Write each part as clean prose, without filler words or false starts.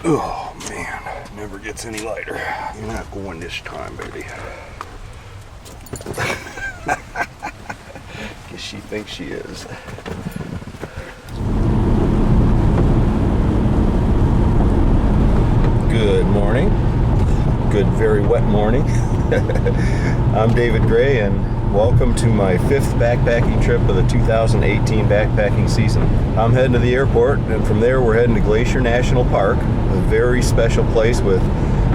Oh man, it never gets any lighter. You're not going this time, baby. Guess she thinks she is. Good morning. Good, very wet morning. I'm David Gray, and welcome to my 5th backpacking trip of the 2018 backpacking season. I'm heading to the airport, and from there we're heading to Glacier National Park, a very special place with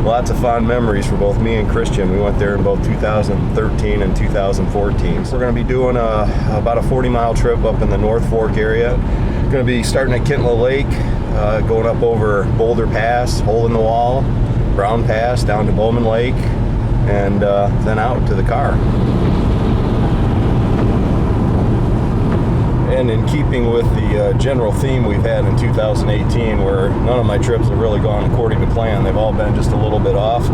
lots of fond memories for both me and Christian. We went there in both 2013 and 2014. So we're going to be doing about a 40-mile trip up in the North Fork area. We're going to be starting at Kintla Lake, going up over Boulder Pass, Hole in the Wall, Brown Pass, down to Bowman Lake, and then out to the car. And in keeping with the general theme we've had in 2018, where none of my trips have really gone according to plan, they've all been just a little bit off,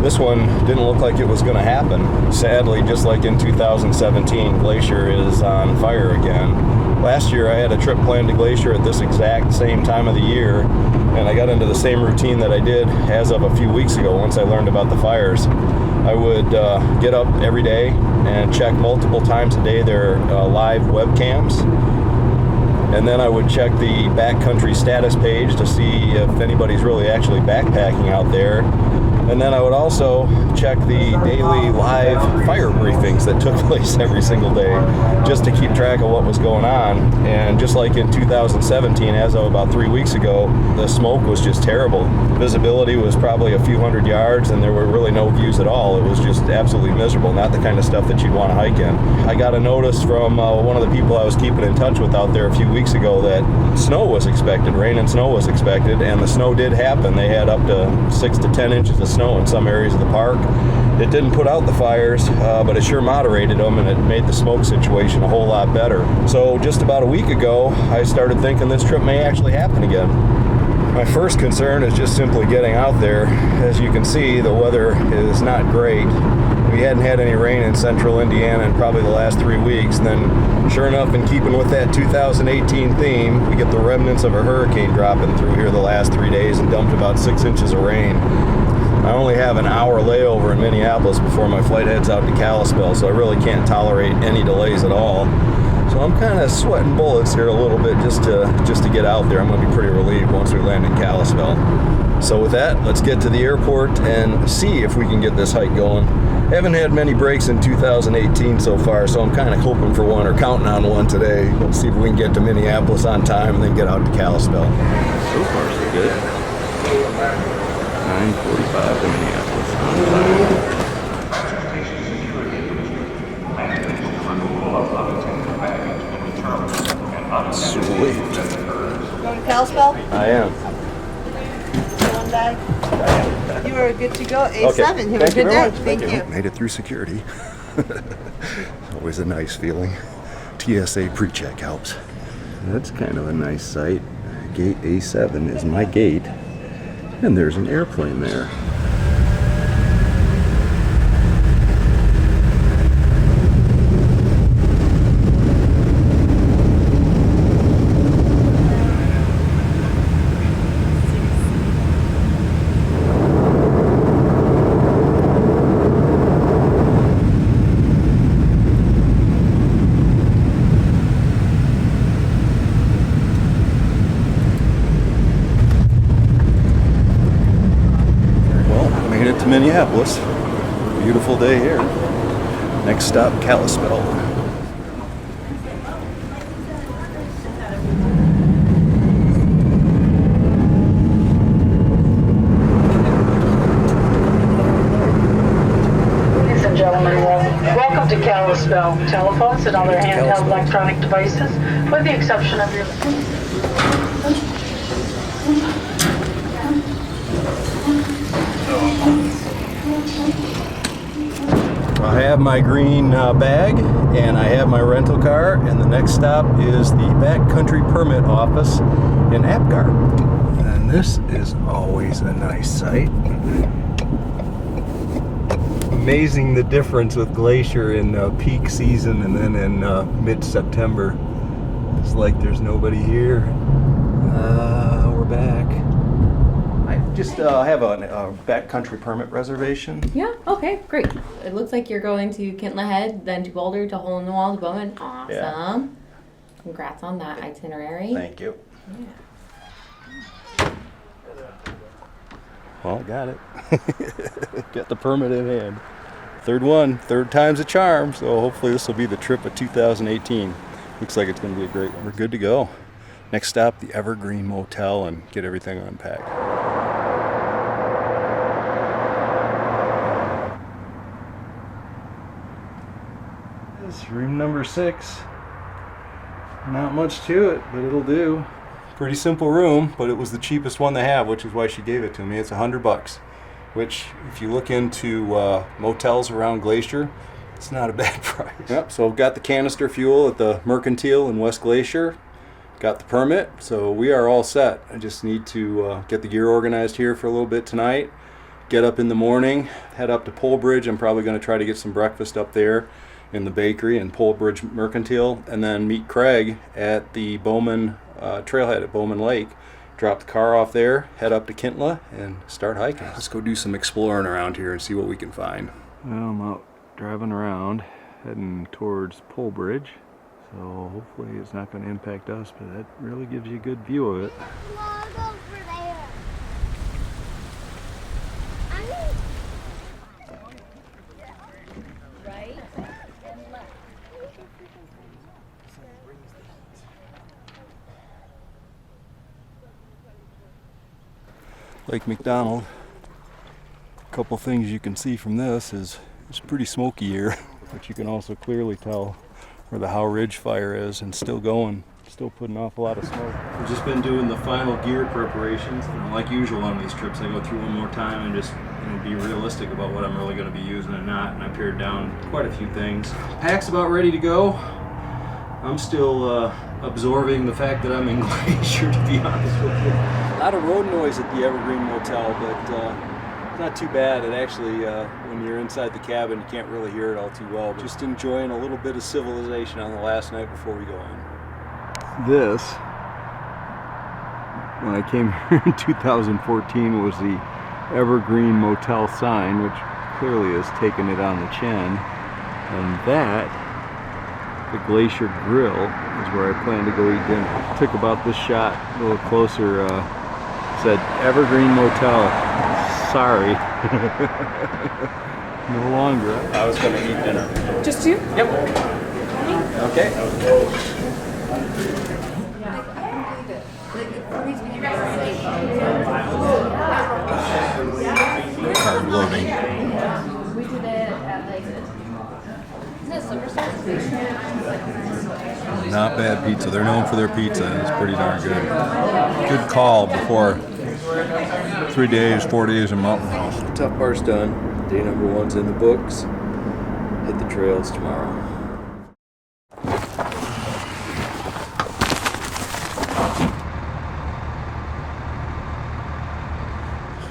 this one didn't look like it was going to happen. Sadly, just like in 2017, Glacier is on fire again. Last year I had a trip planned to Glacier at this exact same time of the year, and I got into the same routine that I did as of a few weeks ago once I learned about the fires. I would get up every day and check multiple times a day their live webcams, and then I would check the Backcountry status page to see if anybody's really actually backpacking out there. And then I would also check the daily live fire briefings that took place every single day just to keep track of what was going on. And just like in 2017, as of about 3 weeks ago, the smoke was just terrible. Visibility was probably a few hundred yards, and there were really no views at all. It was just absolutely miserable, not the kind of stuff that you'd want to hike in. I got a notice from one of the people I was keeping in touch with out there a few weeks ago that snow was expected, rain and snow was expected, and the snow did happen. They had up to 6 to 10 inches of snow in some areas of the park. It didn't put out the fires, but it sure moderated them, and it made the smoke situation a whole lot better. So just about a week ago, I started thinking this trip may actually happen again. My first concern is just simply getting out there. As you can see, the weather is not great. We hadn't had any rain in central Indiana in probably the last 3 weeks. And then, sure enough, in keeping with that 2018 theme, we get the remnants of a hurricane dropping through here the last 3 days and dumped about 6 inches of rain. I only have an hour layover in Minneapolis before my flight heads out to Kalispell, so I really can't tolerate any delays at all. So I'm kind of sweating bullets here a little bit just to get out there. I'm going to be pretty relieved once we land in Kalispell. So with that, let's get to the airport and see if we can get this hike going. Haven't had many breaks in 2018 so far, so I'm kind of hoping for one or counting on one today. Let's see if we can get to Minneapolis on time and then get out to Kalispell. So far, so good. 9:45 to Minneapolis on time. Sweet. Going to Kalispell? I am. One bag? You are good to go. A7. Okay. Have a good day. Thank you. Made it through security. Always a nice feeling. TSA pre-check helps. That's kind of a nice sight. Gate A7 is my gate, and there's an airplane there. Minneapolis. Beautiful day here. Next stop, Kalispell. Ladies and gentlemen, welcome to Kalispell. Telephones and other handheld electronic devices, with the exception of your... I have my green bag, and I have my rental car, and the next stop is the Backcountry permit office in Apgar. And this is always a nice sight. Amazing the difference with Glacier in peak season and then in mid-September. It's like there's nobody here. We're back. I Just have a backcountry permit reservation. Yeah, okay, great. It looks like you're going to Kintla Head, then to Boulder, to Hole in the Wall, to Bowman. Awesome. Yeah. Congrats on that itinerary. Thank you. Yeah. Well, got it. Got the permit in hand. Third time's a charm, so hopefully this will be the trip of 2018. Looks like it's going to be a great one. We're good to go. Next stop, the Evergreen Motel, and get everything unpacked. This is room number 6. Not much to it, but it'll do. Pretty simple room, but it was the cheapest one they have, which is why she gave it to me. It's $100, which if you look into motels around Glacier, it's not a bad price. Yep, so I've got the canister fuel at the Mercantile in West Glacier. Got the permit, so we are all set. I just need to get the gear organized here for a little bit tonight. Get up in the morning, head up to Polebridge. I'm probably going to try to get some breakfast up there in the bakery in Polebridge Mercantile, and then meet Craig at the Bowman trailhead at Bowman Lake. Drop the car off there, head up to Kintla, and start hiking. Let's go do some exploring around here and see what we can find. Well, I'm out driving around, heading towards Polebridge. So hopefully it's not going to impact us, but that really gives you a good view of it. Log over there. Right and left. Lake Mcdonald. A couple things you can see from this is it's pretty smoky here, but you can also clearly tell where the Howe Ridge fire is, and still going, still putting off a lot of smoke. We've just been doing the final gear preparations. Like usual on these trips, I go through one more time and just be realistic about what I'm really going to be using and not, and I pared down quite a few things. Pack's about ready to go. I'm still absorbing the fact that I'm in Glacier, to be honest with you. A lot of road noise at the Evergreen Motel, but not too bad. It actually, when you're inside the cabin, you can't really hear it all too well. But just enjoying a little bit of civilization on the last night before we go in. This, when I came here in 2014, was the Evergreen Motel sign, which clearly has taken it on the chin. And that, the Glacier Grill, is where I plan to go eat dinner. Took about this shot a little closer. Said Evergreen Motel. Sorry. No longer. I was going to eat dinner. Just you? Yep. Okay. Card loading. We did it at like, isn't it Silver Not bad pizza. They're known for their pizza, and it's pretty darn good. Good call before 3 days, 4 days in Mountain House. Tough part's done. Day number 1's in the books. Hit the trails tomorrow.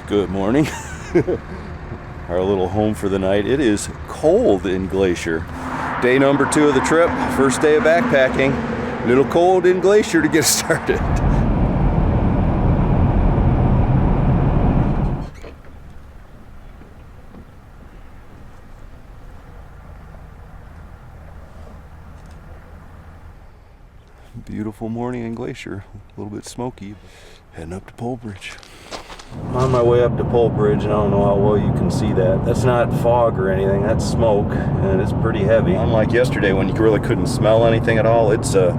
Good morning. Our little home for the night. It is cold in Glacier. Day number 2 of the trip. First day of backpacking. A little cold in Glacier to get started. Beautiful morning in Glacier. A little bit smoky. Heading up to Polebridge. I'm on my way up to Polebridge, and I don't know how well you can see that. That's not fog or anything, that's smoke, and it's pretty heavy. Unlike yesterday when you really couldn't smell anything at all, it's a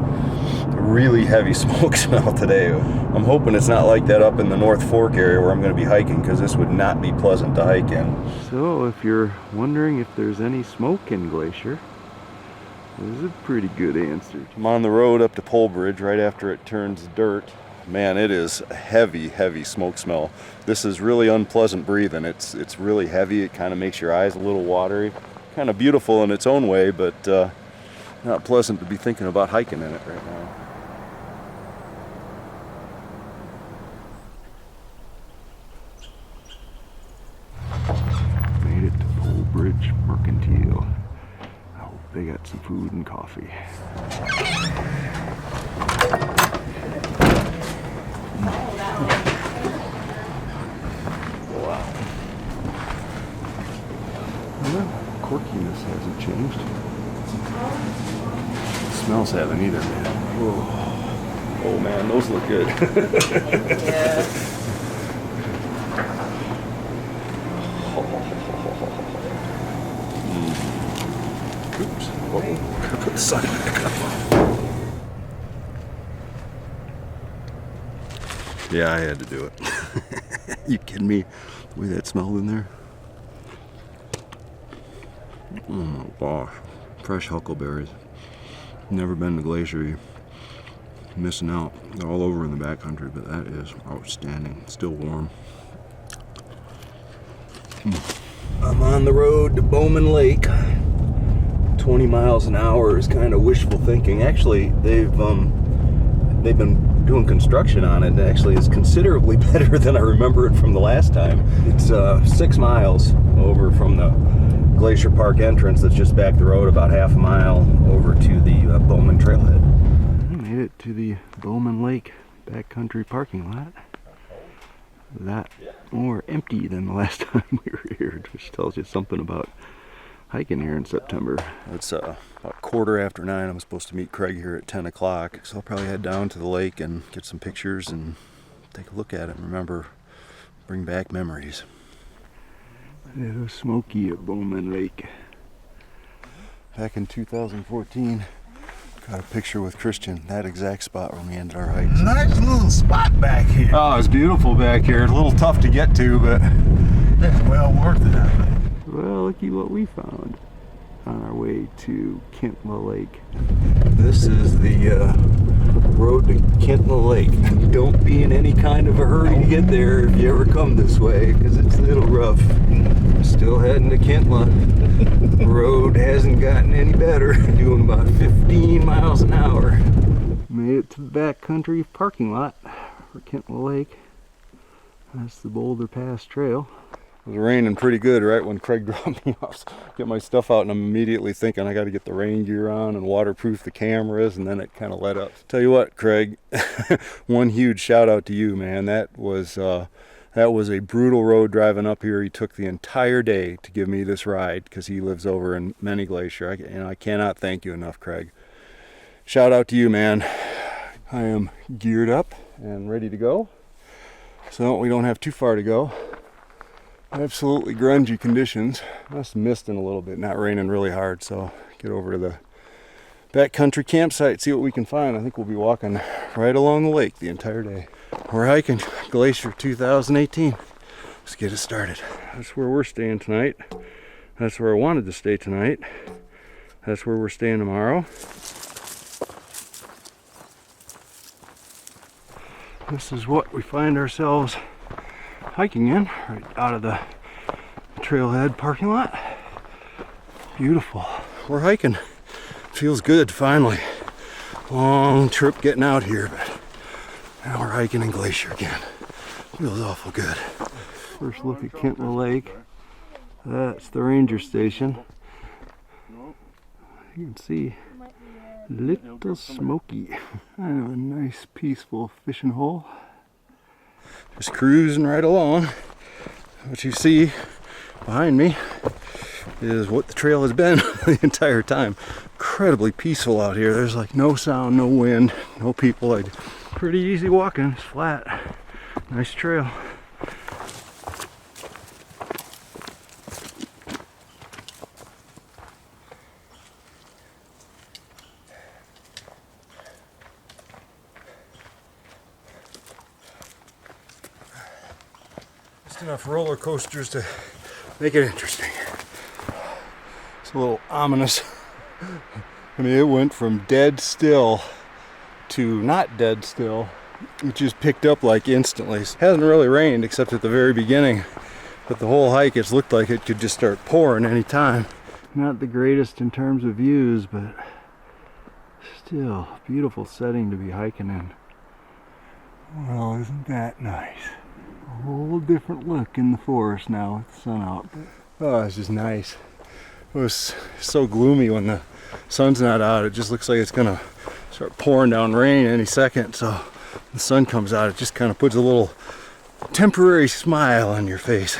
really heavy smoke smell today. I'm hoping it's not like that up in the North Fork area where I'm going to be hiking, because this would not be pleasant to hike in. So if you're wondering if there's any smoke in Glacier, this is a pretty good answer. I'm on the road up to Polebridge right after it turns dirt. Man, it is a heavy, heavy smoke smell. This is really unpleasant breathing. It's really heavy. It kind of makes your eyes a little watery. Kind of beautiful in its own way, but not pleasant to be thinking about hiking in it right now. Made it to Polebridge Mercantile. I hope they got some food and coffee. quirkiness hasnhasn't changed. The smells haven't either, man. Whoa. Oh man, those look good. Yeah. Oops. Whoa. Put the sign back up. Yeah, I had to do it. You kidding me? The way that smelled in there. Oh my gosh. Fresh huckleberries. Never been to Glacier. You're missing out. They're all over in the backcountry, but that is outstanding. Still warm. I'm on the road to Bowman Lake. 20 miles an hour is kind of wishful thinking. Actually, they've been doing construction on it, and actually is considerably better than I remember it from the last time. It's 6 miles over from the Glacier Park entrance that's just back the road about half a mile over to the Bowman trailhead. I made it to the Bowman Lake backcountry parking lot. That more empty than the last time we were here, which tells you something about hiking here in September. It's about 9:15. I'm supposed to meet Craig here at 10 o'clock, so I'll probably head down to the lake and get some pictures and take a look at it and remember, bring back memories. It was smoky at Bowman Lake. Back in 2014, got a picture with Christian, that exact spot where we ended our hike. Nice little spot back here. Oh, it's beautiful back here. It's a little tough to get to, but It's well worth it, I think. well, looky what we found on our way to Kintla Lake. This is the road to Kintla Lake. Don't be in any kind of a hurry to get there if you ever come this way, because it's a little rough. Still heading to Kintla. The road hasn't gotten any better. Doing about 15 miles an hour. Made it to the backcountry parking lot for Kintla Lake. That's the Boulder Pass Trail. It was raining pretty good right when Craig dropped me off. Get my stuff out and I'm immediately thinking I got to get the rain gear on and waterproof the cameras, and then it kind of let up. Tell you what, Craig, one huge shout out to you, man. That was a brutal road driving up here. He took the entire day to give me this ride because he lives over in Many Glacier. I cannot thank you enough, Craig. Shout out to you, man. I am geared up and ready to go, so we don't have too far to go. Absolutely grungy conditions. Must misting a little bit, not raining really hard, so get over to the backcountry campsite, see what we can find. I think we'll be walking right along the lake the entire day. We're hiking Glacier 2018. Let's get it started. That's where we're staying tonight. That's where I wanted to stay tonight. That's where we're staying tomorrow. This is what we find ourselves hiking in, right out of the trailhead parking lot. Beautiful. We're hiking. Feels good finally. Long trip getting out here, but now we're hiking in Glacier again. Feels awful good. First look at Kintla Lake. That's the ranger station. You can see Little Smoky. Kind of a nice peaceful fishing hole. Just cruising right along. What you see behind me is what the trail has been the entire time. Incredibly peaceful out here. There's like no sound, no wind, no people. Like pretty easy walking. It's flat. Nice trail. Enough roller coasters to make it interesting. It's a little ominous. I mean, it went from dead still to not dead still. It just picked up like instantly. It hasn't really rained except at the very beginning, but the whole hike it's looked like it could just start pouring any time. Not the greatest in terms of views, but still beautiful setting to be hiking in. Well, isn't that nice? A whole different look in the forest now with the sun out. Oh, it's just nice. It was so gloomy when the sun's not out. It just looks like it's gonna start pouring down rain any second. So when the sun comes out, it just kind of puts a little temporary smile on your face.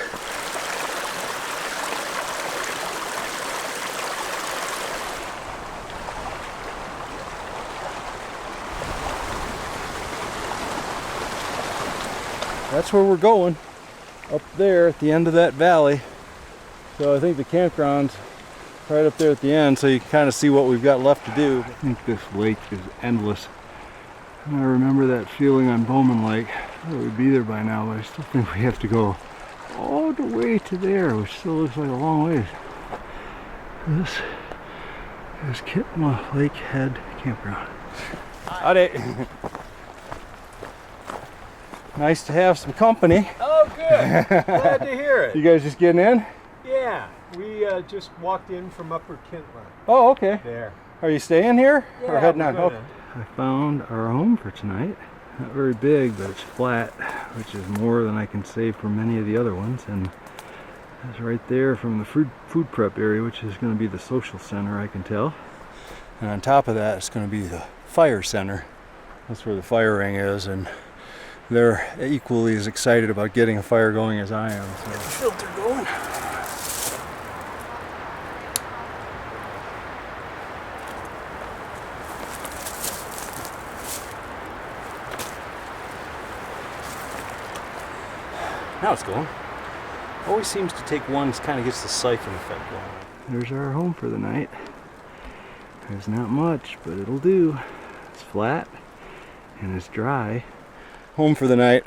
that's where we're going. Up there at the end of that valley. So I think the campground's right up there at the end, so you can kind of see what we've got left to do. I think this lake is endless. And I remember that feeling on Bowman Lake. I thought we'd be there by now, but I still think we have to go all the way to there, which still looks like a long ways. This is Kintla Lake Head Campground. Howdy. Nice to have some company. Oh, good. Glad to hear it. You guys just getting in? Yeah, we just walked in from Upper Kintla. Oh, okay. There. Are you staying here or Yeah, heading we're on? gonna- I found our home for tonight. Not very big, but it's flat, which is more than I can say for many of the other ones. And it's right there from the food prep area, which is going to be the social center, I can tell. And on top of that, it's going to be the fire center. That's where the fire ring is, and they're equally as excited about getting a fire going as I am. So get the filter going. Now it's going. Always seems to take one, kind of gets the siphon effect going. There's our home for the night. There's not much, but it'll do. It's flat and it's dry. Home for the night.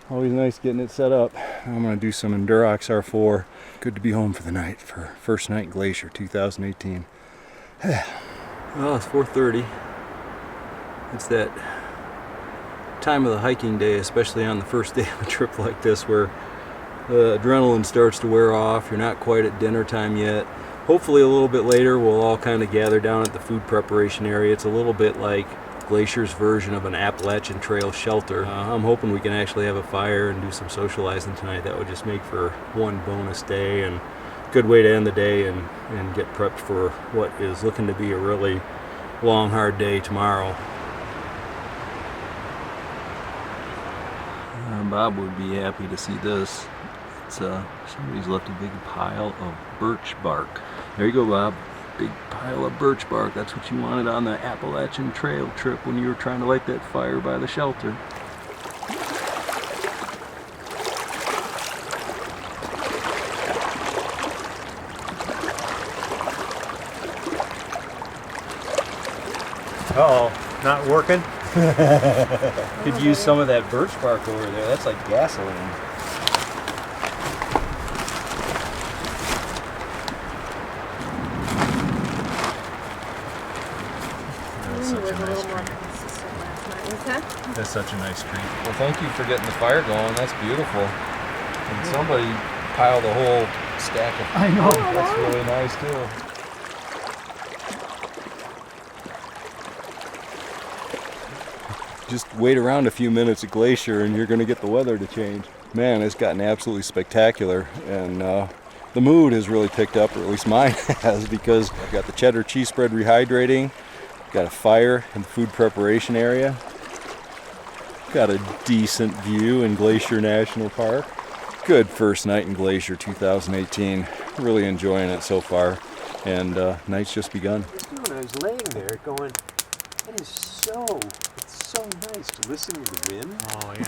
Always nice getting it set up. I'm gonna do some Endurox R4. Good to be home for the night for first night Glacier 2018. Well, it's 4:30. It's that time of the hiking day, especially on the first day of a trip like this, where the adrenaline starts to wear off. You're not quite at dinner time yet. Hopefully a little bit later we'll all kind of gather down at the food preparation area. It's a little bit like Glacier's version of an Appalachian Trail shelter. I'm hoping we can actually have a fire and do some socializing tonight. That would just make for one bonus day and good way to end the day and get prepped for what is looking to be a really long, hard day tomorrow. Bob would be happy to see this. It's somebody's left a big pile of birch bark. There you go, Bob. Big pile of birch bark. That's what you wanted on the Appalachian Trail trip when you were trying to light that fire by the shelter. Uh-oh, not working? Could use some of that birch bark over there. That's like gasoline. That's such a nice treat. That's such a nice treat. Well, thank you for getting the fire going. That's beautiful. And somebody piled a whole stack of. I know. That's really nice too. Just wait around a few minutes at Glacier and you're going to get the weather to change. Man, it's gotten absolutely spectacular, and the mood has really picked up, or at least mine has, because I've got the cheddar cheese spread rehydrating, got a fire in the food preparation area, got a decent view in Glacier National Park. Good first night in Glacier 2018. Really enjoying it so far, and night's just begun. I was laying there going, it is so nice to listen to the wind. Oh yeah.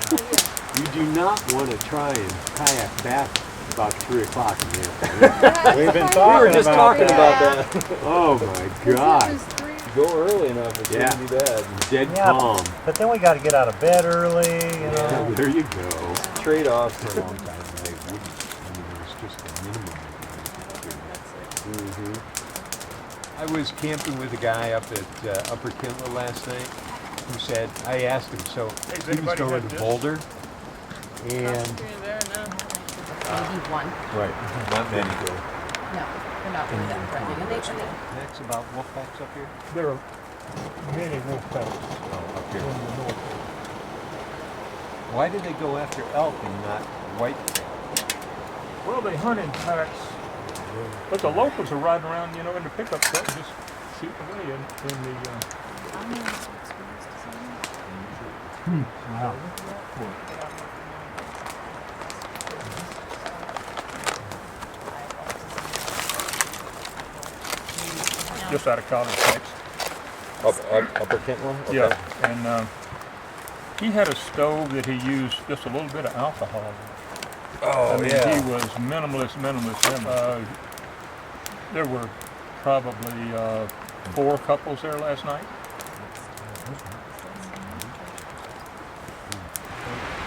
You do not want to try and kayak back about 3 o'clock in the afternoon. We've been talking We were just talking about that. Oh my God. Go early enough, it Yeah. shouldn't be bad. Dead Yeah, calm. but then we got to get out of bed early, you know. Yeah, there you go. Trade-offs. For a long time, I wouldn't. I mean, it was just a minimum. I was camping with a guy up at Upper Kintla last night who said, I asked him, so he was going to Boulder, and Maybe one. right, not many go. No, they're not really that threatening. Next about wolf packs up here? There are many wolf packs Oh, up in here. the north. Why did they go after elk and not whitetail? Well, they hunt in packs, but the locals are riding around, you know, in the pickup truck, just shooting away in the. Wow. Just out of College Packs. Upper Kintla? Okay. Yeah, and He had a stove that he used just a little bit of alcohol in. Oh, I mean, he was minimalist. There were probably 4 couples there last night.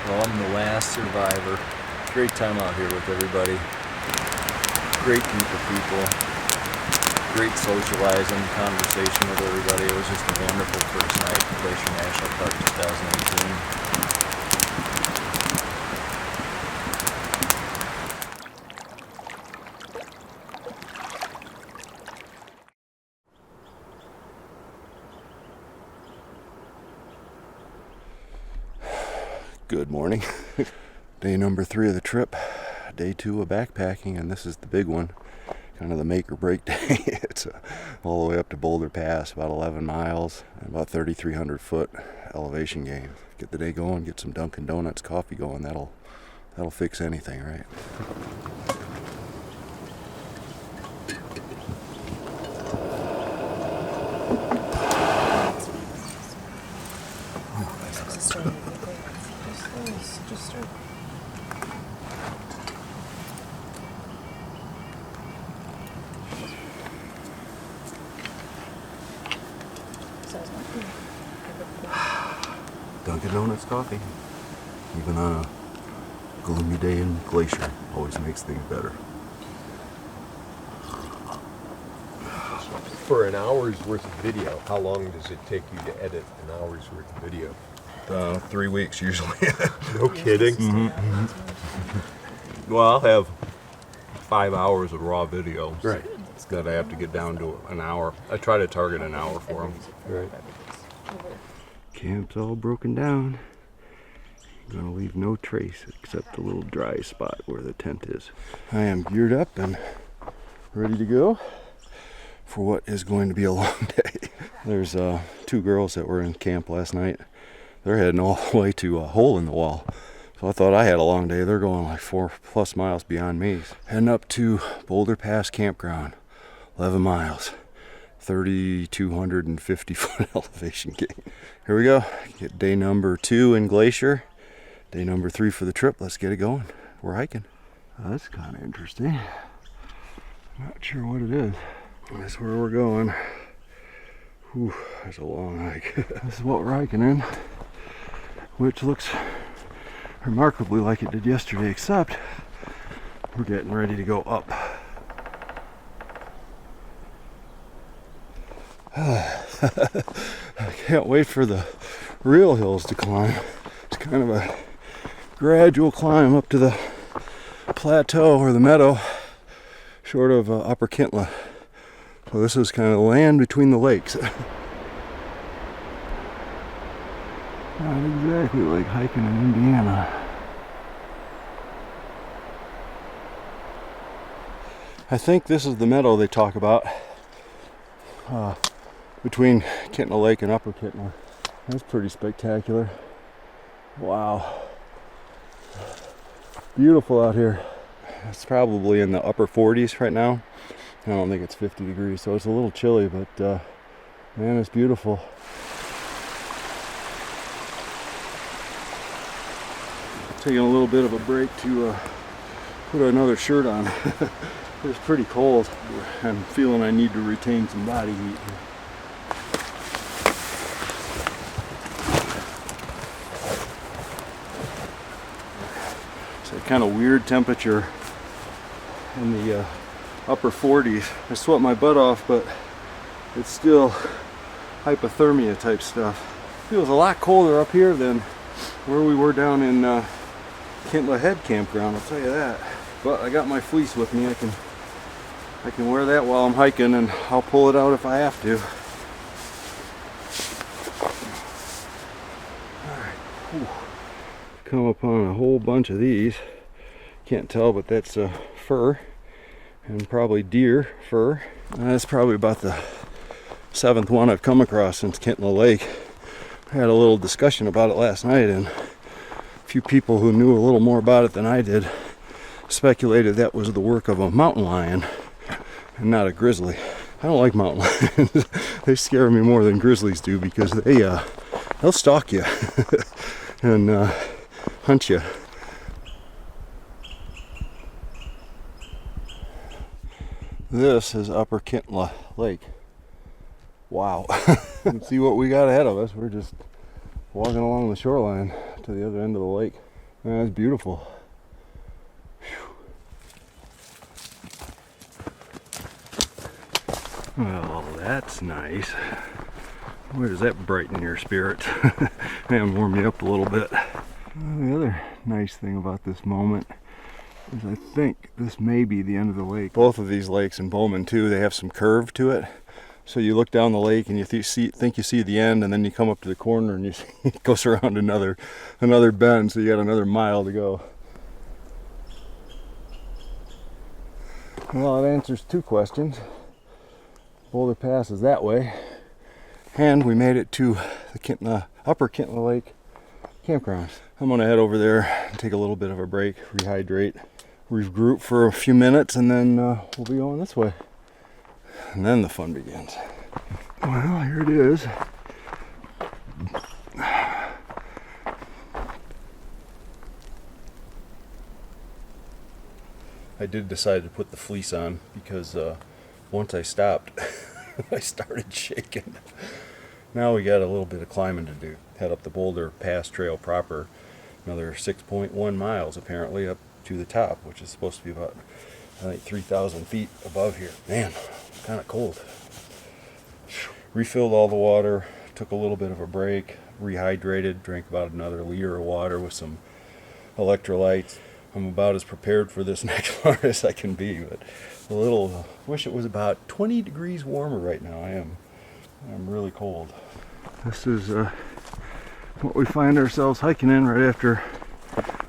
Well, I'm the last survivor. Great time out here with everybody. Great group of people. Great socializing, conversation with everybody. It was just a wonderful first night at Glacier National Park 2018. Good morning. Day number 3 of the trip. Day 2 of backpacking, and this is the big one. Kind of the make or break day. It's all the way up to Boulder Pass, about 11 miles, and about 3,300 foot elevation gain. Get the day going, get some Dunkin' Donuts coffee going. That'll fix anything, right? Dunkin' Donuts coffee, even on a gloomy day in Glacier, always makes things better. For an hour's worth of video, how long does it take you to edit an hour's worth of video? 3 weeks usually. No kidding. Mm-hmm. Well, I'll have 5 hours of raw video. Right. That I have to get down to an hour. I try to target an hour for them. Right. Camp's all broken down. Gonna leave no trace except the little dry spot where the tent is. I am geared up and ready to go for what is going to be a long day. There's 2 girls that were in camp last night. They're heading all the way to a hole in the wall. So I thought I had a long day. They're going like 4+ miles beyond me. Heading up to Boulder Pass Campground. 11 miles. 3,250 foot elevation gain. Here we go. Get day number 2 in Glacier. Day number 3 for the trip. Let's get it going. We're hiking. That's kind of interesting. Not sure what it is. That's where we're going. Whew, that's a long hike. This is what we're hiking in, which looks remarkably like it did yesterday, except we're getting ready to go up. I can't wait for the real hills to climb. It's kind of a gradual climb up to the plateau or the meadow short of Upper Kintla. So this is kind of the land between the lakes. Not exactly like hiking in Indiana. I think this is the meadow they talk about. Between Kintla Lake and Upper Kintla. That's pretty spectacular. Wow. Beautiful out here. It's probably in the upper 40s right now. I don't think it's 50 degrees, so it's a little chilly, but man, it's beautiful. Taking a little bit of a break to put another shirt on. It's pretty cold. I'm feeling I need to retain some body heat. It's a kind of weird temperature in the upper 40s. I sweat my butt off, but it's still hypothermia type stuff. Feels a lot colder up here than where we were down in Kintla Head campground, I'll tell you that. But I got my fleece with me. I can wear that while I'm hiking, and I'll pull it out if I have to. All right. Come upon a whole bunch of these. Can't tell, but that's fur, and probably deer fur. That's probably about the 7th one I've come across since Kintla Lake. I had a little discussion about it last night, and a few people who knew a little more about it than I did speculated that was the work of a mountain lion and not a grizzly. I don't like mountain lions. They scare me more than grizzlies do because they'll stalk you. and hunt you. This is Upper Kintla Lake. Wow. Let's see what we got ahead of us. We're just walking along the shoreline to the other end of the lake. Man, that's beautiful. Whew. Well, that's nice. Where does that brighten your spirit? And warm you up a little bit. The other nice thing about this moment is I think this may be the end of the lake. Both of these lakes in Bowman too, they have some curve to it. So you look down the lake and you think you see the end, and then you come up to the corner and you see it goes around another bend, so you got another mile to go. Well, it answers two questions. Boulder Pass is that way, and we made it to the Upper Kintla Lake campground. I'm gonna head over there and take a little bit of a break, rehydrate, regroup for a few minutes, and then we'll be going this way. And then the fun begins. Well, here it is. I did decide to put the fleece on because once I stopped, I started shaking. Now we got a little bit of climbing to do. Head up the Boulder Pass Trail proper. Another 6.1 miles apparently up to the top, which is supposed to be about, I think, 3,000 feet above here. Man, kind of cold. Refilled all the water, took a little bit of a break, rehydrated, drank about another liter of water with some electrolytes. I'm about as prepared for this next one as I can be, but a little, wish it was about 20 degrees warmer right now. I'm really cold. This is what we find ourselves hiking in right after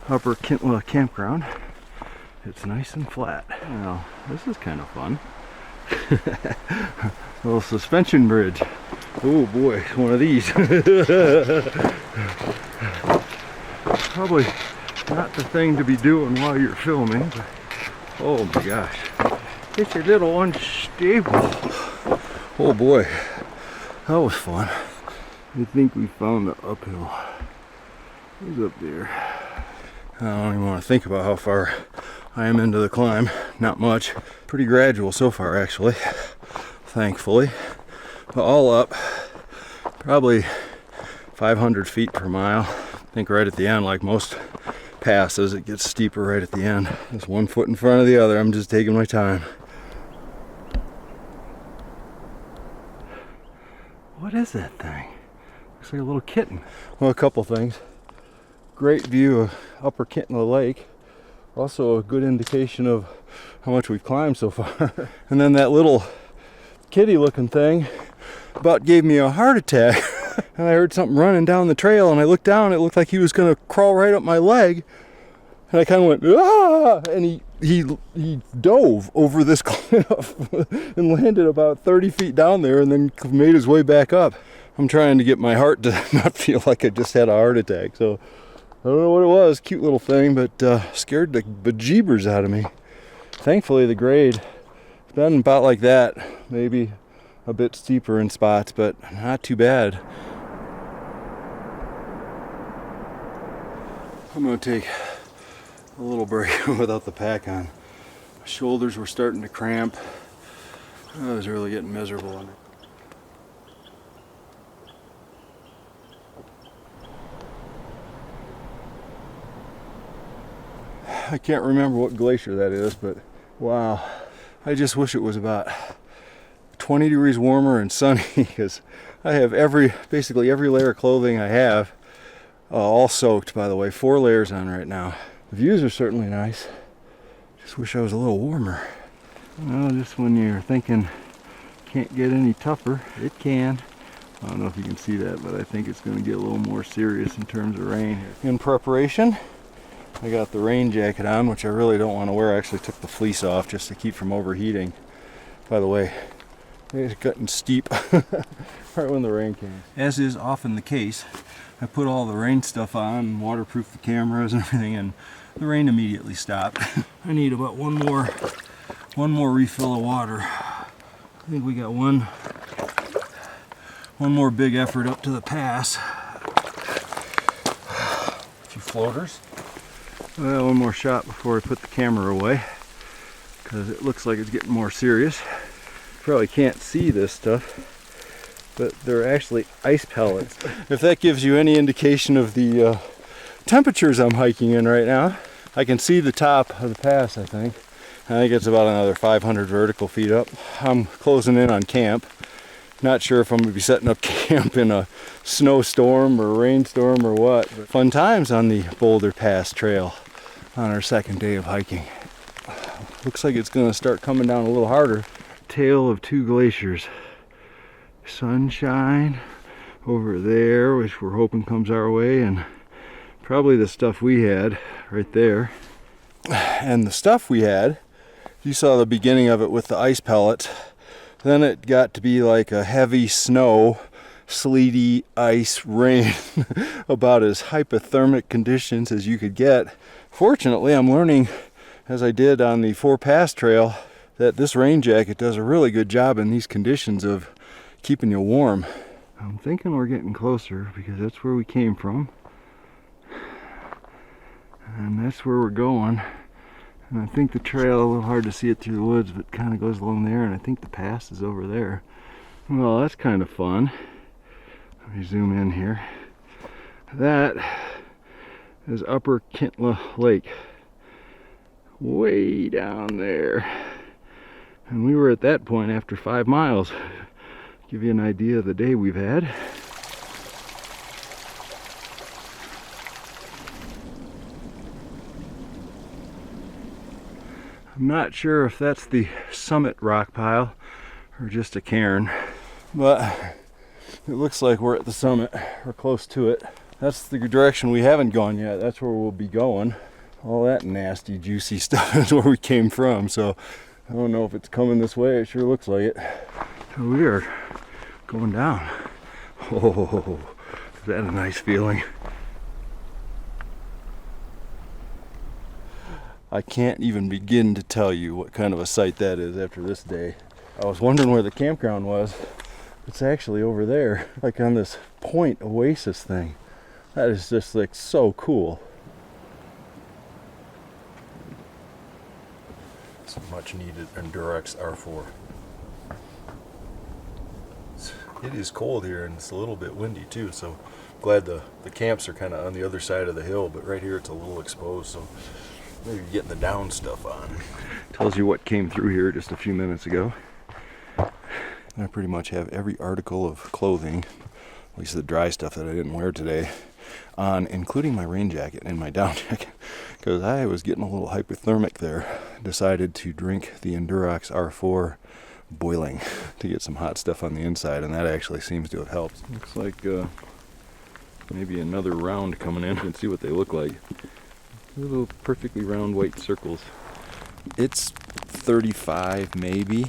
Upper Kintla campground. It's nice and flat. Well, this is kind of fun. A little suspension bridge. Oh boy, one of these. Probably not the thing to be doing while you're filming, but oh my gosh. It's a little unstable. Oh boy, that was fun. I think we found the uphill. Who's up there? I don't even want to think about how far I am into the climb. Not much. Pretty gradual so far, actually. Thankfully. But all up, probably 500 feet per mile. I think right at the end, like most passes, it gets steeper right at the end. Just one foot in front of the other. I'm just taking my time. What is that thing? Looks like a little kitten. Well, a couple things. Great view of Upper Kintla Lake. Also a good indication of how much we've climbed so far. And then that little kitty looking thing about gave me a heart attack. And I heard something running down the trail, and I looked down, it looked like he was gonna crawl right up my leg. And I kind of went, ah! And he dove over this cliff and landed about 30 feet down there and then made his way back up. I'm trying to get my heart to not feel like I just had a heart attack. So I don't know what it was, cute little thing, but scared the bejeebers out of me. Thankfully the grade has been about like that, maybe a bit steeper in spots, but not too bad. I'm gonna take a little break without the pack on. My shoulders were starting to cramp. I was really getting miserable on it. I can't remember what glacier that is, but wow. I just wish it was about 20 degrees warmer and sunny, because I have basically every layer of clothing I have all soaked, by the way. 4 layers on right now. The views are certainly nice. Just wish I was a little warmer. Well, just when you're thinking can't get any tougher, it can. I don't know if you can see that, but I think it's going to get a little more serious in terms of rain here. In preparation, I got the rain jacket on, which I really don't want to wear. I actually took the fleece off just to keep from overheating. By the way, it's getting steep right when the rain came. As is often the case, I put all the rain stuff on, waterproof the cameras and everything, and the rain immediately stopped. I need about one more refill of water. I think we got one more big effort up to the pass. floaters. Well, one more shot before I put the camera away, because it looks like it's getting more serious. Probably can't see this stuff, but they're actually ice pellets. If that gives you any indication of the temperatures I'm hiking in right now. I can see the top of the pass, I think. I think it's about another 500 vertical feet up. I'm closing in on camp. Not sure if I'm going to be setting up camp in a snowstorm or rainstorm or what. But fun times on the Boulder Pass Trail on our second day of hiking. Looks like it's going to start coming down a little harder. Tale of two glaciers. Sunshine over there, which we're hoping comes our way, and probably the stuff we had right there. And the stuff we had, you saw the beginning of it with the ice pellets. Then it got to be like a heavy snow, sleety ice rain, about as hypothermic conditions as you could get. Fortunately, I'm learning, as I did on the 4 Pass Trail, that this rain jacket does a really good job in these conditions of keeping you warm. I'm thinking we're getting closer because that's where we came from. And that's where we're going. And I think the trail, a little hard to see it through the woods, but kind of goes along there, and I think the pass is over there. Well, that's kind of fun. Let me zoom in here. That is Upper Kintla Lake. Way down there. And we were at that point after 5 miles. Give you an idea of the day we've had. I'm not sure if that's the summit rock pile or just a cairn, but it looks like we're at the summit or close to it. That's the direction we haven't gone yet. That's where we'll be going. All that nasty, juicy stuff is where we came from, so I don't know if it's coming this way. It sure looks like it. So we are going down. Oh, is that a nice feeling? I can't even begin to tell you what kind of a sight that is after this day. I was wondering where the campground was. It's actually over there, like on this point oasis thing. That is just like so cool. Some much needed Endurox R4. It is cold here and it's a little bit windy too, so glad the camps are kind of on the other side of the hill, but right here it's a little exposed, so maybe getting the down stuff on. Tells you what came through here just a few minutes ago. I pretty much have every article of clothing, at least the dry stuff that I didn't wear today, on, including my rain jacket and my down jacket, because I was getting a little hypothermic there. Decided to drink the Endurox R4 boiling to get some hot stuff on the inside, and that actually seems to have helped. Looks like maybe another round coming in. You can see what they look like. Little perfectly round white circles. It's 35 maybe,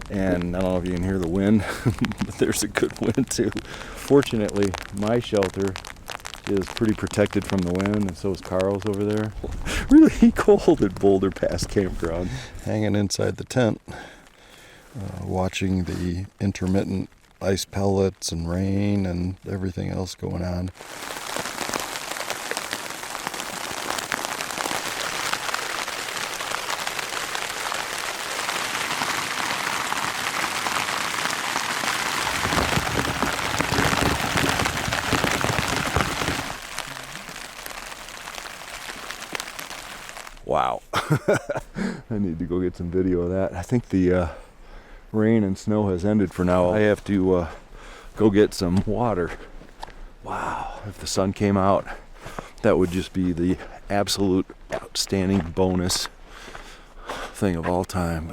and I don't know if you can hear the wind, but there's a good wind too. Fortunately, my shelter is pretty protected from the wind, and so is Carl's over there. Really cold at Boulder Pass Campground. Hanging inside the tent, watching the intermittent ice pellets and rain and everything else going on. Wow. I need to go get some video of that. I think the rain and snow has ended for now. I have to go get some water. Wow. If the sun came out, that would just be the absolute outstanding bonus thing of all time.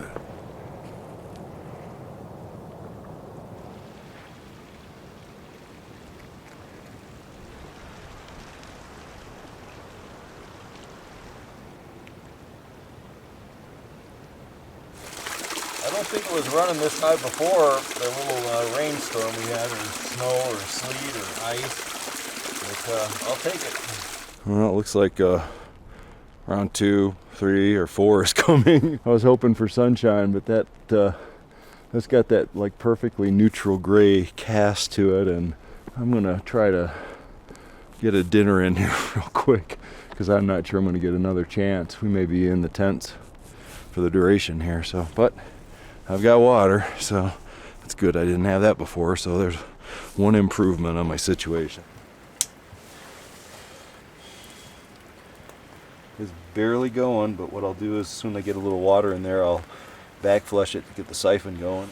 I don't think it was running this night before the little rainstorm we had, or snow or sleet or ice, but I'll take it. Well, it looks like round 2, 3, or 4 is coming. I was hoping for sunshine, but that's got that like perfectly neutral gray cast to it, and I'm gonna try to get a dinner in here real quick because I'm not sure I'm going to get another chance. We may be in the tents for the duration here, so, but I've got water, so it's good. I didn't have that before, so there's one improvement on my situation. It's barely going, but what I'll do is as soon as I get a little water in there, I'll back flush it to get the siphon going.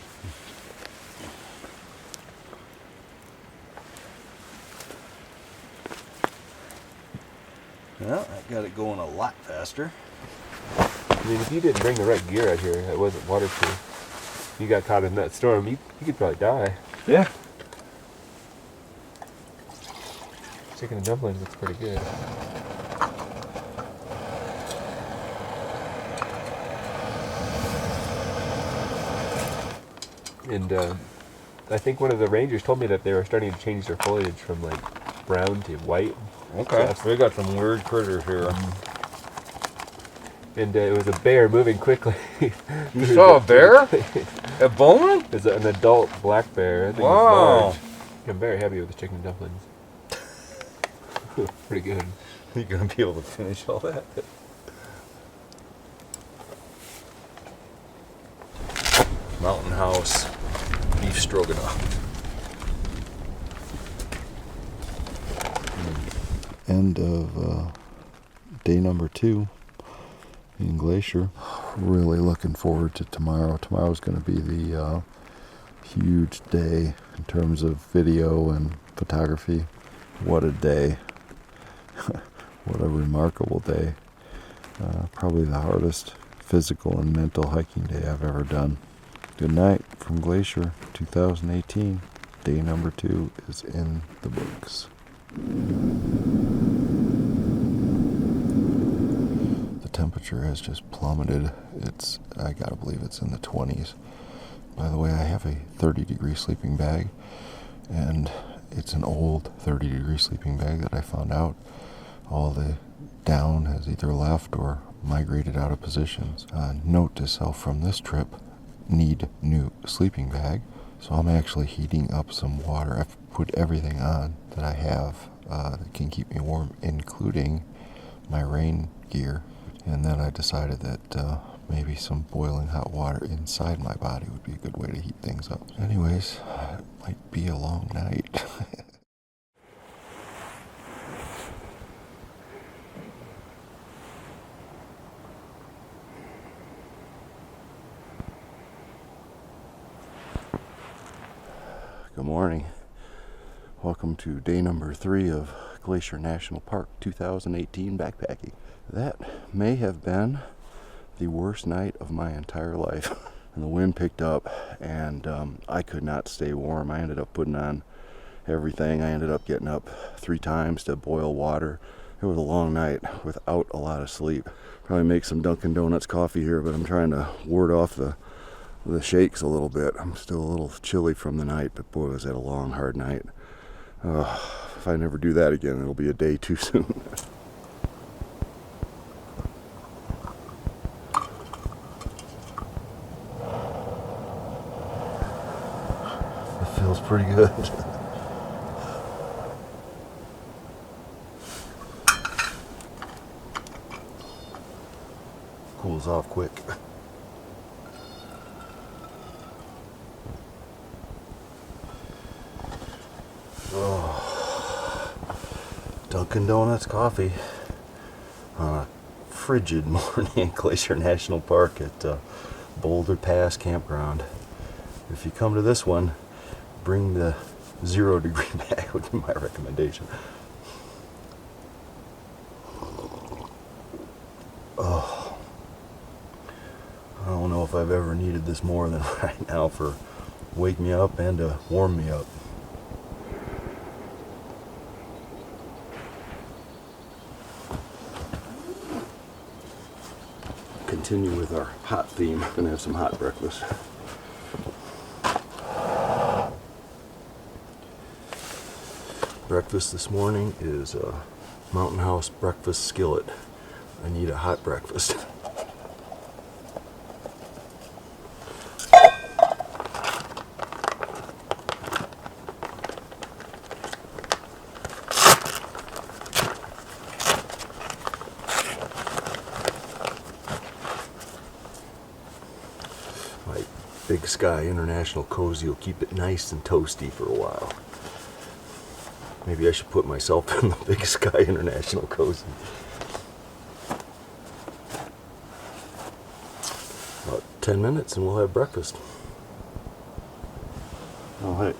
Well, I got it going a lot faster. I mean, if you didn't bring the right gear out here, it wasn't waterproof. You got caught in that storm, you could probably die. Yeah. Chicken and dumplings looks pretty good. And I think one of the rangers told me that they were starting to change their foliage from like brown to white. Okay. So we got some weird critters here. And it was a bear moving quickly. You saw a bear? At Bowman? It's an adult black bear. I think Wow. it's large. I'm very happy with the chicken and dumplings. Pretty good. You gonna be able to finish all that? Mountain House beef stroganoff. End of day number 2 in Glacier. Really looking forward to tomorrow. Tomorrow's going to be the huge day in terms of video and photography. What a day. What a remarkable day. Probably the hardest physical and mental hiking day I've ever done. Good night from Glacier 2018. Day number 2 is in the books. The temperature has just plummeted. I gotta believe it's in the 20s. By the way, I have a 30-degree sleeping bag, and it's an old 30-degree sleeping bag that I found out all the down has either left or migrated out of positions. Note to self from this trip, need new sleeping bag. So I'm actually heating up some water. I've put everything on that I have that can keep me warm, including my rain gear. And then I decided that maybe some boiling hot water inside my body would be a good way to heat things up. Anyways, it might be a long night. Good morning. Welcome to day number 3 of Glacier National Park 2018 backpacking. That may have been the worst night of my entire life. And the wind picked up and I could not stay warm. I ended up putting on everything. I ended up getting up 3 times to boil water. It was a long night without a lot of sleep. Probably make some Dunkin' Donuts coffee here, but I'm trying to ward off the shakes a little bit. I'm still a little chilly from the night, but boy, was that a long, hard night. If I never do that again, it'll be a day too soon. It feels pretty good. Cools off quick. Dunkin' Donuts coffee on a frigid morning at Glacier National Park at Boulder Pass Campground. If you come to this one, bring the 0-degree bag would be my recommendation. Oh, I don't know if I've ever needed this more than right now for wake me up and to warm me up. Continue with our hot theme. I'm gonna have some hot breakfast. Breakfast this morning is a Mountain House breakfast skillet. I need a hot breakfast. Big Sky International Cozy will keep it nice and toasty for a while. Maybe I should put myself in the Big Sky International Cozy. About 10 minutes and we'll have breakfast. Oh, hey.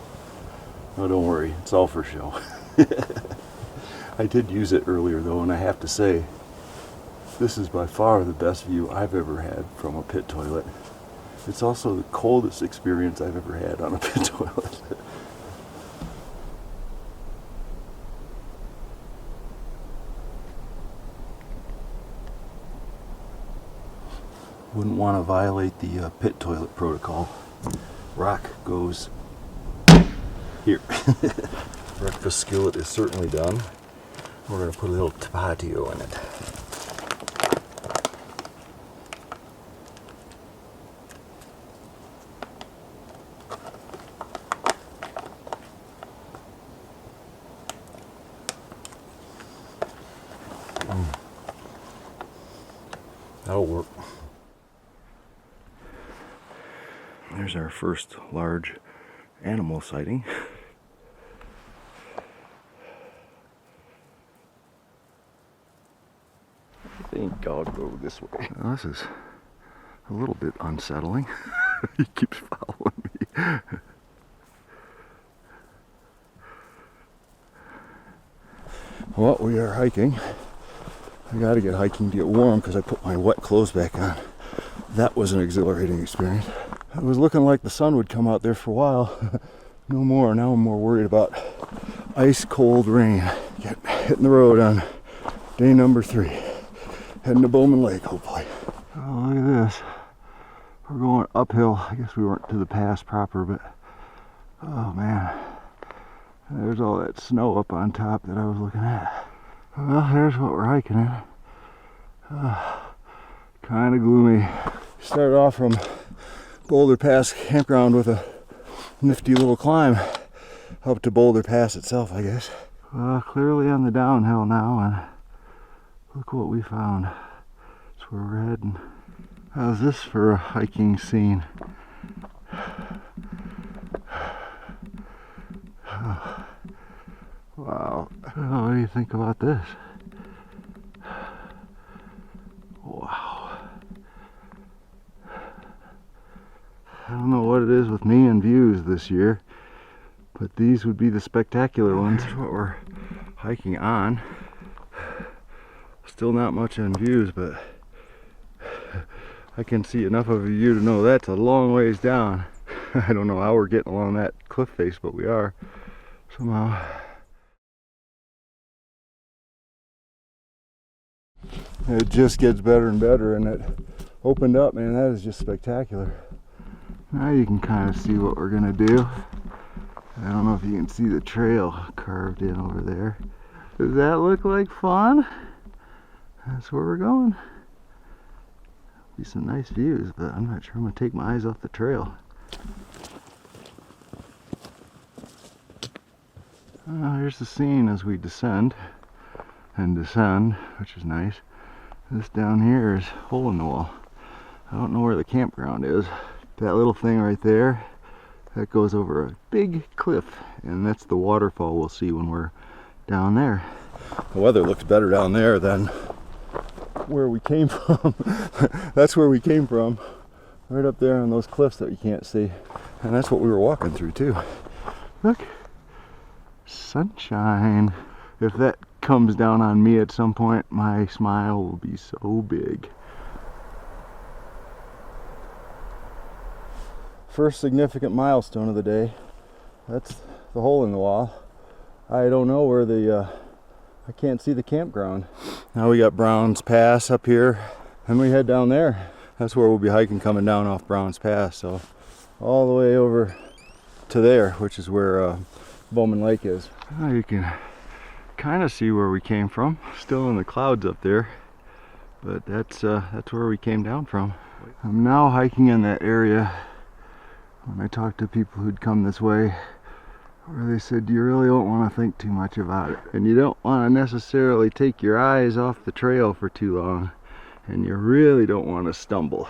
Oh, don't worry. It's all for show. I did use it earlier, though, and I have to say, this is by far the best view I've ever had from a pit toilet. It's also the coldest experience I've ever had on a pit toilet. Wouldn't want to violate the pit toilet protocol. Rock goes here. Breakfast skillet is certainly done. We're going to put a little tapatio in it. That'll work. There's our first large animal sighting. I think I'll go this way. Well, this is a little bit unsettling. He keeps following me. Well, we are hiking. I gotta get hiking to get warm because I put my wet clothes back on. That was an exhilarating experience. It was looking like the sun would come out there for a while. No more. Now I'm more worried about ice cold rain. Hitting the road on day number 3. Heading to Bowman Lake, hopefully. Oh, look at this. We're going uphill. I guess we weren't to the pass proper, but oh man. There's all that snow up on top that I was looking at. Well, here's what we're hiking in. Kind of gloomy. Started off from Boulder Pass Campground with a nifty little climb up to Boulder Pass itself, I guess. Well, clearly on the downhill now, and look what we found. That's where we're heading. How's this for a hiking scene? Wow. Oh, what do you think about this? Wow. I don't know what it is with me and views this year, but these would be the spectacular ones. That's what we're hiking on. Still not much on views, but I can see enough of a view to know that's a long ways down. I don't know how we're getting along that cliff face, but we are somehow. It just gets better and better, and it opened up, man. That is just spectacular. Now you can kind of see what we're gonna do. I don't know if you can see the trail carved in over there. Does that look like fun? That's where we're going. Be some nice views, but I'm not sure I'm gonna take my eyes off the trail. Here's the scene as we descend and descend, which is nice. This down here is hole in the wall. I don't know where the campground is. That little thing right there, that goes over a big cliff, and that's the waterfall we'll see when we're down there. The weather looks better down there than where we came from. That's where we came from, right up there on those cliffs that you can't see. And that's what we were walking through too. Look, sunshine. If that comes down on me at some point, my smile will be so big. First significant milestone of the day. That's the hole in the wall. I don't know where I can't see the campground. Now we got Brown's Pass up here, and we head down there. That's where we'll be hiking coming down off Brown's Pass. So all the way over to there, which is where Bowman Lake is. Now you can kind of see where we came from. Still in the clouds up there, but that's where we came down from. I'm now hiking in that area. When I talked to people who'd come this way, where they said you really don't want to think too much about it, and you don't want to necessarily take your eyes off the trail for too long, and you really don't want to stumble.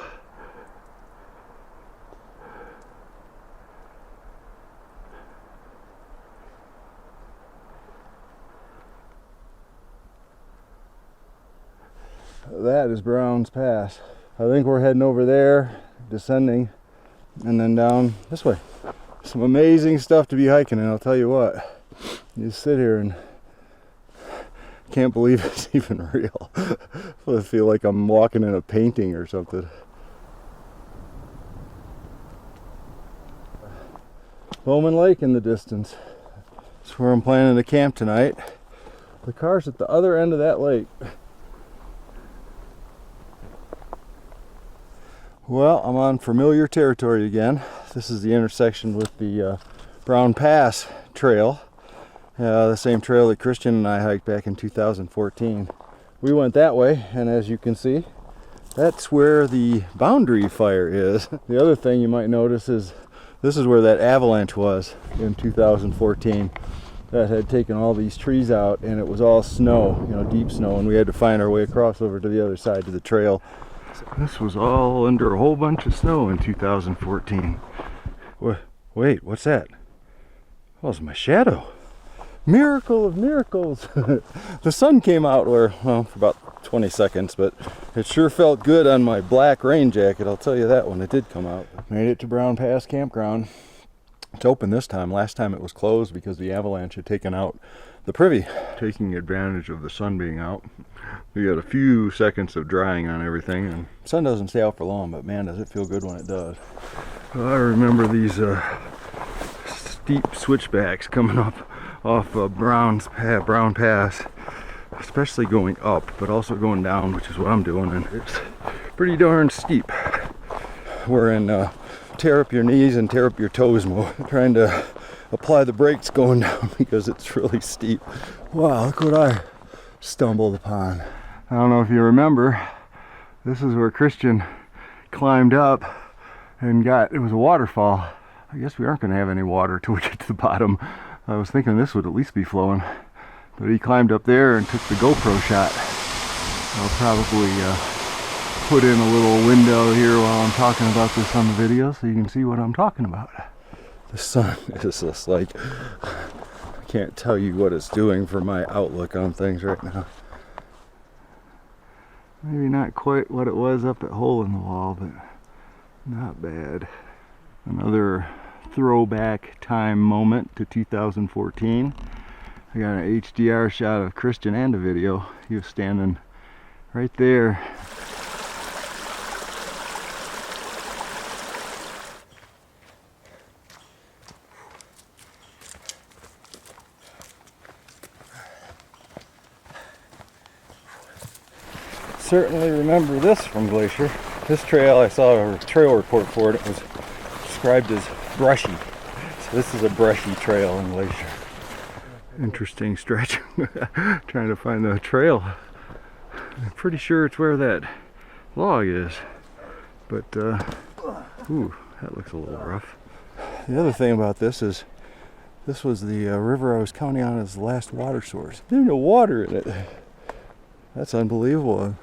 that is Brown's Pass. I think we're heading over there, descending, and then down this way. Some amazing stuff to be hiking, and I'll tell you what, you sit here and can't believe it's even real. I feel like I'm walking in a painting or something. Bowman Lake in the distance. That's where I'm planning to camp tonight. The car's at the other end of that lake. Well, I'm on familiar territory again. This is the intersection with the Brown Pass trail. The same trail that Christian and I hiked back in 2014. We went that way, and as you can see, that's where the boundary fire is. The other thing you might notice is this is where that avalanche was in 2014. That had taken all these trees out, and it was all snow, you know, deep snow, and we had to find our way across over to the other side to the trail. This was all under a whole bunch of snow in 2014. Wait, what's that? Oh, it's my shadow. Miracle of miracles. The sun came out for about 20 seconds, but it sure felt good on my black rain jacket, I'll tell you that when it did come out. Made it to Brown Pass Campground. It's open this time. Last time it was closed because the avalanche had taken out the privy. Taking advantage of the sun being out. We got a few seconds of drying on everything, and the sun doesn't stay out for long, but man, does it feel good when it does. I remember these steep switchbacks coming up off Brown Pass, especially going up, but also going down, which is what I'm doing, and it's pretty darn steep. We're in tear up your knees and tear up your toes mode, trying to apply the brakes going down because it's really steep. Wow, look what I stumbled upon. I don't know if you remember, this is where Christian climbed up and it was a waterfall. I guess we aren't going to have any water till we get to the bottom. I was thinking this would at least be flowing, but he climbed up there and took the GoPro shot. I'll probably put in a little window here while I'm talking about this on the video so you can see what I'm talking about. The sun is just like, I can't tell you what it's doing for my outlook on things right now. Maybe not quite what it was up at Hole in the Wall, but not bad. Another throwback time moment to 2014. I got an HDR shot of Christian and a video. He was standing right there. Certainly remember this from Glacier. This trail, I saw a trail report for it. It was described as brushy. So this is a brushy trail in Glacier. Interesting stretch. Trying to find the trail. I'm pretty sure it's where that log is. But, ooh, that looks a little rough. The other thing about this is, this was the river I was counting on as the last water source. There's no water in it. That's unbelievable.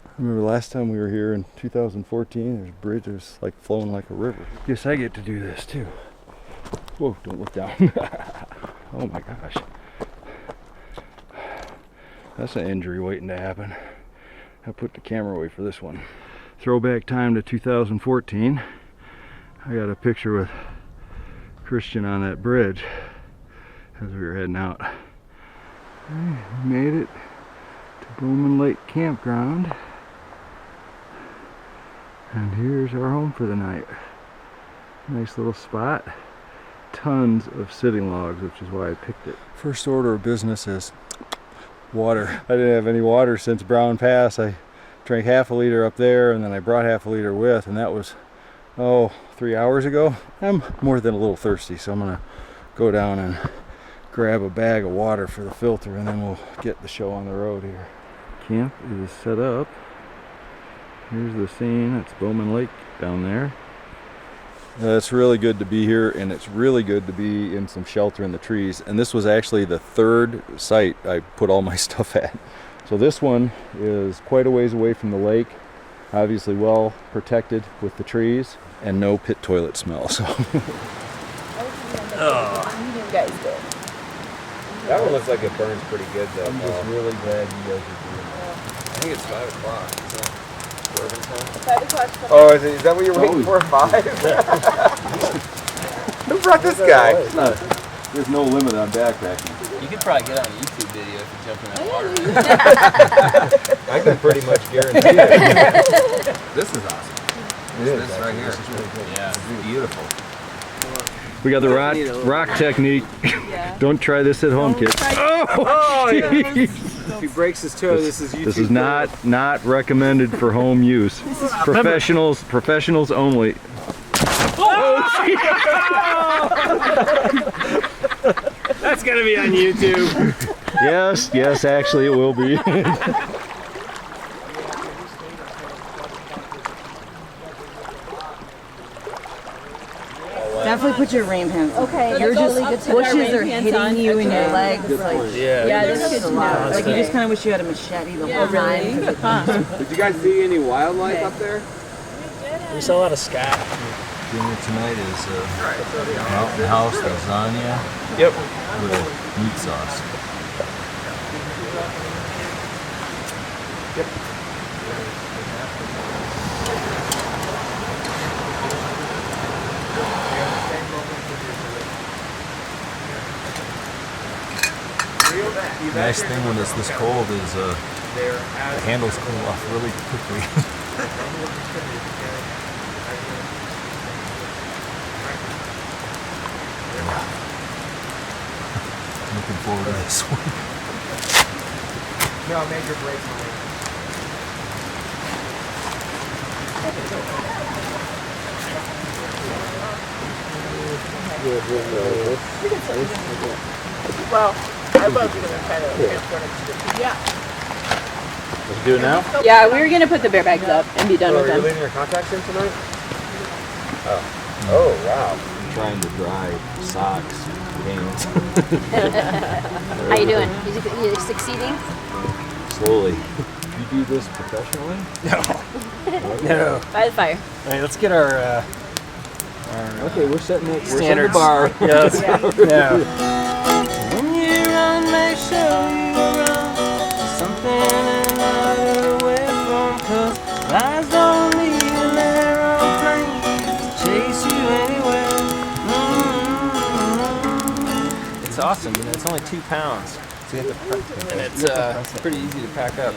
I remember last time we were here in 2014, there's a bridge that was like flowing like a river. Guess I get to do this too. Whoa, don't look down. Oh my gosh. That's an injury waiting to happen. I put the camera away for this one. Throwback time to 2014. I got a picture with Christian on that bridge as we were heading out. We made it to Bowman Lake Campground. And here's our home for the night. Nice little spot. Tons of sitting logs, which is why I picked it. First order of business is water. I didn't have any water since Brown Pass. I drank half a liter up there, and then I brought half a liter with, and that was, 3 hours ago. I'm more than a little thirsty, so I'm gonna go down and grab a bag of water for the filter, and then we'll get the show on the road here. Camp is set up. Here's the scene. It's Bowman Lake down there. It's really good to be here, and it's really good to be in some shelter in the trees. And this was actually the third site I put all my stuff at. So this one is quite a ways away from the lake, obviously well protected with the trees, and no pit toilet smell. So You guys did. That one looks like it burns pretty good though. I'm just really glad you guys are doing that. think it's 5 o'clock. Isn't it? Bourbon time? 5 o'clock. Oh, is that what you're waiting for? 5? Who brought this guy? There's no limit on backpacking. You could probably get on a YouTube video if you jump in that water. I can pretty much guarantee it. This is awesome. This right here. This is really good. Yeah, it's beautiful. We got the rock technique. Don't try this at home, kids. Oh, if he breaks his toe, this is YouTube. This is not recommended for home use. Professionals only. That's gonna be on YouTube. Yes, actually it will be. Definitely put your rain pants on. Okay. You're just bushes are rain pants hitting on. you in your legs. Like, Yeah. This is a lot. Like you just kind of wish you had a machete the whole time. Did you guys see any wildlife up there? We saw a lot of scat. Dinner tonight is Mountain House lasagna. Yep. With a meat sauce. Yep. The nice thing when it's this cold is the handles cool off really quickly. Looking forward to this one. No, major breaks on it. Well, I was gonna try to transport it to the yeah. Let's do it now? Yeah, we were gonna put the bear bags up and be done with Are you them. leaving your contacts in tonight? Oh, wow. Trying to dry socks and pants. How you doing? You succeeding? Slowly. You do this professionally? No. By the fire. All right, let's get our Okay, we're setting the standards. bar. Yeah. Yeah. When you run, make sure you run something another way from, 'cause lies don't leave an aeroplane to chase you anywhere. It's awesome, you know, it's only 2 pounds. So you have to, and it's pretty easy to pack up.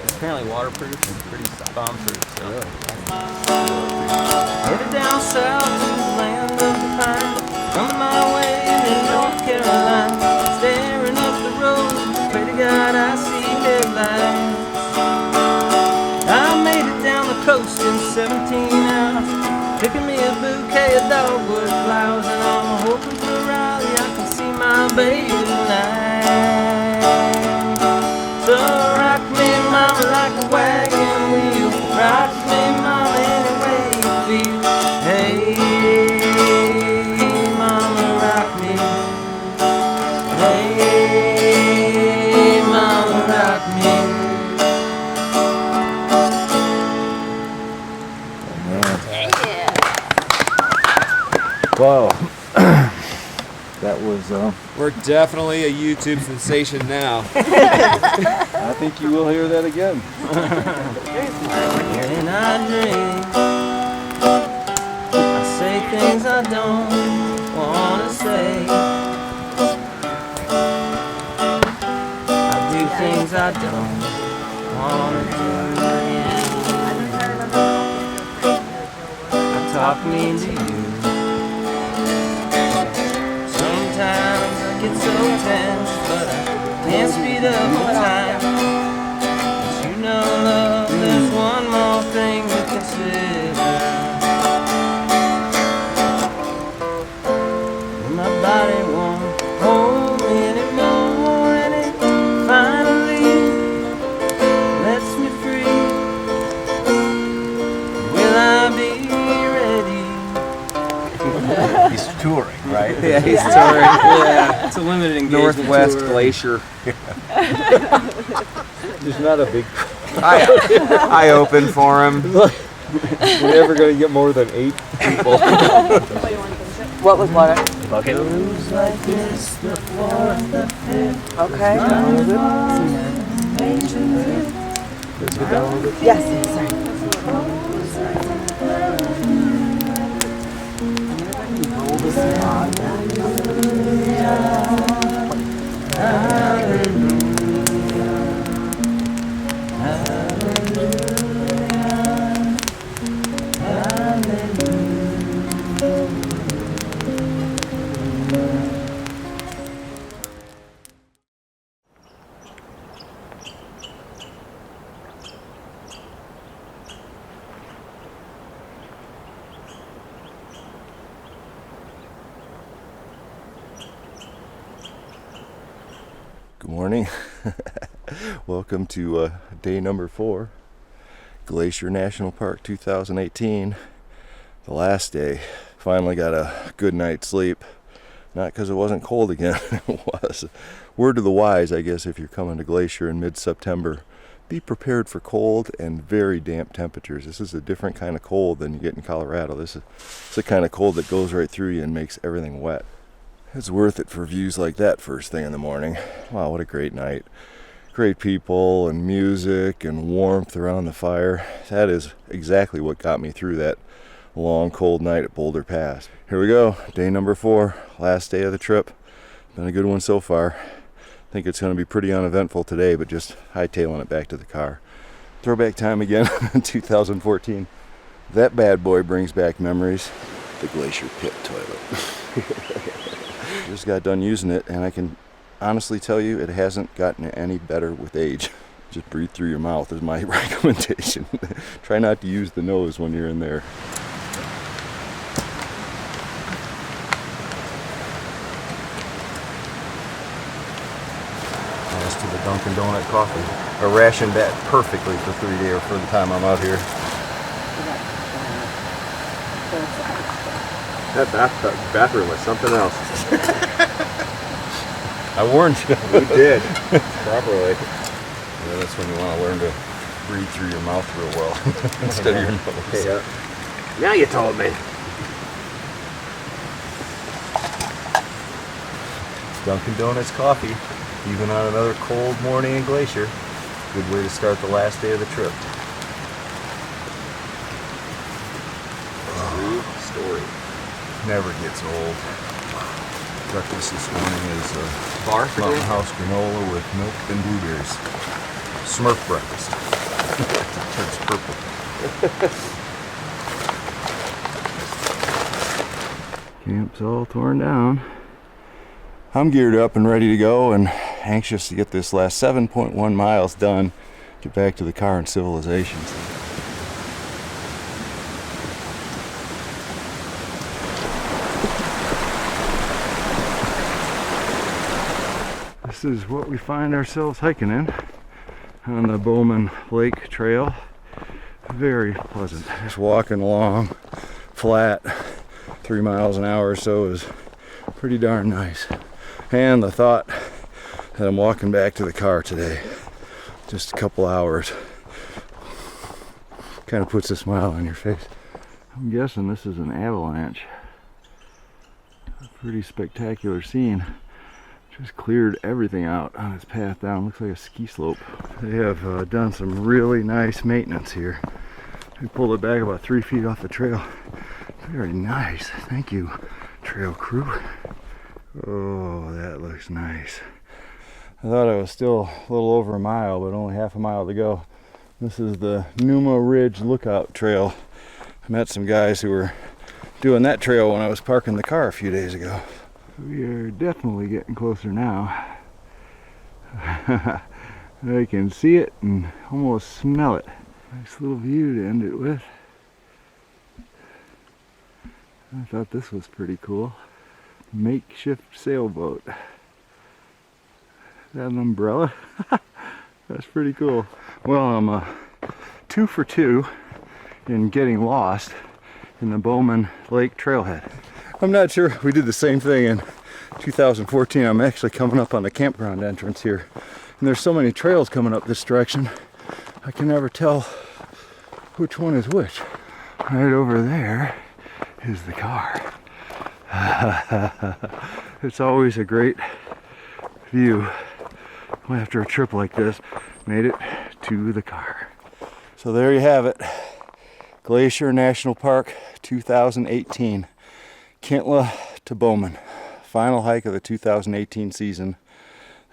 It's apparently waterproof and pretty bomb-proof. So. Headed down south to the land of the pine, coming my way to North Carolina, staring up the road, pray to God I see headlights. I made it down the coast in 17 hours, picking me a bouquet of dogwood flowers, and I'm hoping for Raleigh I can see my baby tonight. So rock me, mama, like a wagon wheel, rock me, mama, any way you feel. Hey, mama, rock me. Hey, mama, rock me. Wow. That was We're definitely a YouTube sensation now. I think you will hear that again. When I drink, I say things I don't want to say. I do things I don't want to do. I talk mean to you. Sometimes I get so tense, but I can't speed up the time. But you know, love, there's one more thing to consider. When my body won't hold me anymore, and it finally lets me free. Will I be ready? He's touring, right? Yeah, he's touring. Yeah, it's a limited engagement Northwest tour. Glacier. There's not a big. I opened for him. We're never going to get more than 8 people. What was water? Bucket. Okay. Let's get down a little bit. Yes, sorry. Roll this Good morning. Welcome to day number 4, Glacier National Park 2018. The last day. Finally got a good night's sleep. Not because it wasn't cold again, it was. Word to the wise, I guess, if you're coming to Glacier in mid-September. Be prepared for cold and very damp temperatures. This is a different kind of cold than you get in Colorado. This is the kind of cold that goes right through you and makes everything wet. It's worth it for views like that first thing in the morning. Wow, what a great night. Great people and music and warmth around the fire. That is exactly what got me through that long cold night at Boulder Pass. Here we go, day number 4, last day of the trip. Been a good one so far. I think it's going to be pretty uneventful today, but just hightailing it back to the car. Throwback time again in 2014. That bad boy brings back memories. The Glacier Pit toilet. Just got done using it, and I can honestly tell you it hasn't gotten any better with age. Just breathe through your mouth is my recommendation. Try not to use the nose when you're in there. As to the Dunkin' Donut coffee, I rationed that perfectly for 3 days or for the time I'm out here. That bathroom was something else. I warned you. You did. Properly. Yeah, that's when you want to learn to breathe through your mouth real well instead of your nose. Yeah. Now you told me. Dunkin' Donuts coffee, even on another cold morning in Glacier. Good way to start the last day of the trip. True story. Never gets old. Breakfast this morning is Bar for Mountain dinner? House granola with milk and blueberries. Smurf breakfast. Turns purple. Camp's all torn down. I'm geared up and ready to go and anxious to get this last 7.1 miles done. Get back to the car and civilization. This is what we find ourselves hiking in on the Bowman Lake trail. Very pleasant. Just walking along flat 3 miles an hour or so is pretty darn nice. And the thought that I'm walking back to the car today, just a couple hours, kind of puts a smile on your face. I'm guessing this is an avalanche. A pretty spectacular scene. Just cleared everything out on its path down. Looks like a ski slope. They have done some really nice maintenance here. We pulled it back about 3 feet off the trail. Very nice. Thank you, trail crew. Oh, that looks nice. I thought I was still a little over a mile, but only half a mile to go. This is the Numa Ridge Lookout Trail. I met some guys who were doing that trail when I was parking the car a few days ago. We are definitely getting closer now. I can see it and almost smell it. Nice little view to end it with. I thought this was pretty cool. Makeshift sailboat. Is that an umbrella? That's pretty cool. Well, I'm 2 for 2 in getting lost in the Bowman Lake trailhead. I'm not sure if we did the same thing in 2014. I'm actually coming up on the campground entrance here. And there's so many trails coming up this direction, I can never tell which one is which. Right over there is the car. It's always a great view after a trip like this. Made it to the car. So there you have it. Glacier National Park 2018. Kintla to Bowman. Final hike of the 2018 season.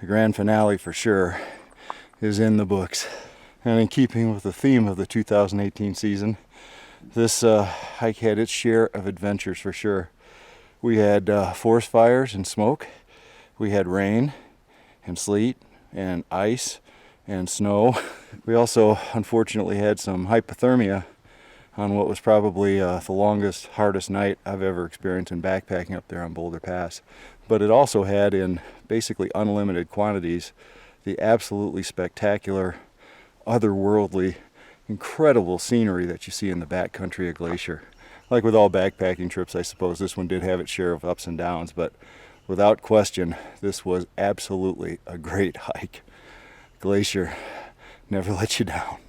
The grand finale for sure is in the books. And in keeping with the theme of the 2018 season, this hike had its share of adventures for sure. We had forest fires and smoke. We had rain and sleet and ice and snow. We also unfortunately had some hypothermia on what was probably the longest, hardest night I've ever experienced in backpacking up there on Boulder Pass. But it also had, in basically unlimited quantities, the absolutely spectacular, otherworldly, incredible scenery that you see in the backcountry of Glacier. Like with all backpacking trips, I suppose this one did have its share of ups and downs, but without question, this was absolutely a great hike. Glacier never let you down.